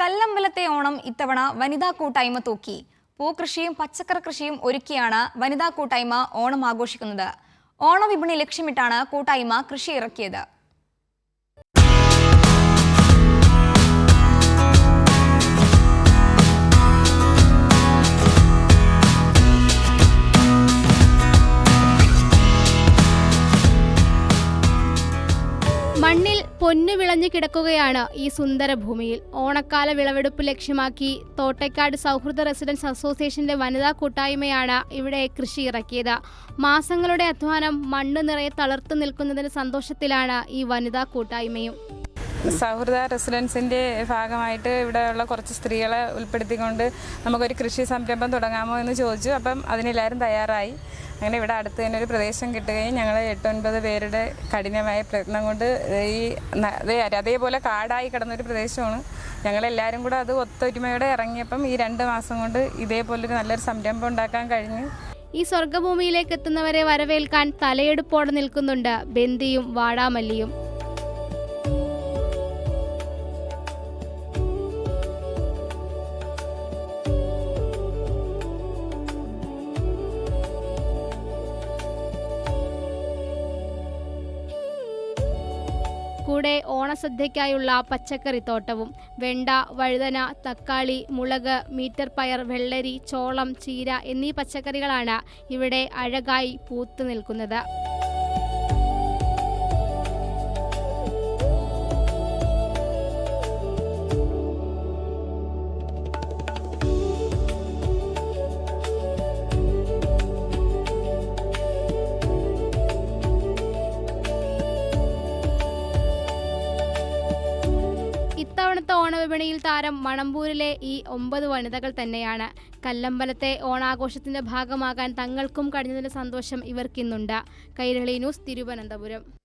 കല്ലമ്പലത്തെ ഓണം ഇത്തവണ വനിതാ കൂട്ടായ്മ തൂക്കി. പൂക്കൃഷിയും പച്ചക്കറി കൃഷിയും ഒരുക്കിയാണ് വനിതാ കൂട്ടായ്മ ഓണം ആഘോഷിക്കുന്നത്. ഓണവിപണി ലക്ഷ്യമിട്ടാണ് കൂട്ടായ്മ കൃഷി ഇറക്കിയത്. മണ്ണിൽ പൊന്നു വിളഞ്ഞു കിടക്കുകയാണ് ഈ സുന്ദര ഭൂമിയിൽ. ഓണക്കാല വിളവെടുപ്പ് ലക്ഷ്യമാക്കി തോട്ടയ്ക്കാട് സൗഹൃദ റെസിഡൻസ് അസോസിയേഷന്റെ വനിതാ കൂട്ടായ്മയാണ് ഇവിടെ കൃഷി ഇറക്കിയത്. മാസങ്ങളുടെ അധ്വാനം മണ്ണ് നിറയെ തളർത്തു നിൽക്കുന്നതിന് സന്തോഷത്തിലാണ് ഈ വനിതാ കൂട്ടായ്മയും. സൗഹൃദ റെസിഡൻസിൻ്റെ ഭാഗമായിട്ട് ഇവിടെയുള്ള കുറച്ച് സ്ത്രീകളെ ഉൾപ്പെടുത്തിക്കൊണ്ട് നമുക്കൊരു കൃഷി സംരംഭം തുടങ്ങാമോ എന്ന് ചോദിച്ചു. അപ്പം അതിനെല്ലാവരും തയ്യാറായി. അങ്ങനെ ഇവിടെ അടുത്ത് തന്നെ ഒരു പ്രദേശം കിട്ടുകയും ഞങ്ങൾ 8-9 പേരുടെ കഠിനമായ പ്രയത്നം കൊണ്ട് അതേപോലെ കാടായി കിടന്നൊരു പ്രദേശമാണ്. ഞങ്ങളെല്ലാവരും കൂടെ അത് ഒത്തൊരുമയോടെ ഇറങ്ങിയപ്പം ഈ 2 മാസം കൊണ്ട് ഇതേപോലൊരു നല്ലൊരു സംരംഭം ഉണ്ടാക്കാൻ കഴിഞ്ഞു. ഈ സ്വർഗ്ഗഭൂമിയിലേക്ക് എത്തുന്നവരെ വരവേൽക്കാൻ തലയെടുപ്പോടെ നിൽക്കുന്നുണ്ട് ബന്ദിയും വാടാമല്ലിയും. കൂടെ ഓണസദ്യയ്ക്കായുള്ള പച്ചക്കറിത്തോട്ടവും. വെണ്ട, വഴുതന, തക്കാളി, മുളക്, മീറ്റർ പയർ, വെള്ളരി, ചോളം, ചീര എന്നീ പച്ചക്കറികളാണ് ഇവിടെ അഴകായി പൂത്തു നിൽക്കുന്നത്. ഇത്തവണത്തെ ഓണവിപണിയിൽ താരം മണമ്പൂരിലെ ഈ 9 വനിതകൾ തന്നെയാണ്. കല്ലമ്പലത്തെ ഓണാഘോഷത്തിന്റെ ഭാഗമാകാൻ തങ്ങൾക്കും കഴിഞ്ഞതിന്റെ സന്തോഷം ഇവർക്കിന്നുണ്ട്. കൈരളി ന്യൂസ്, തിരുവനന്തപുരം.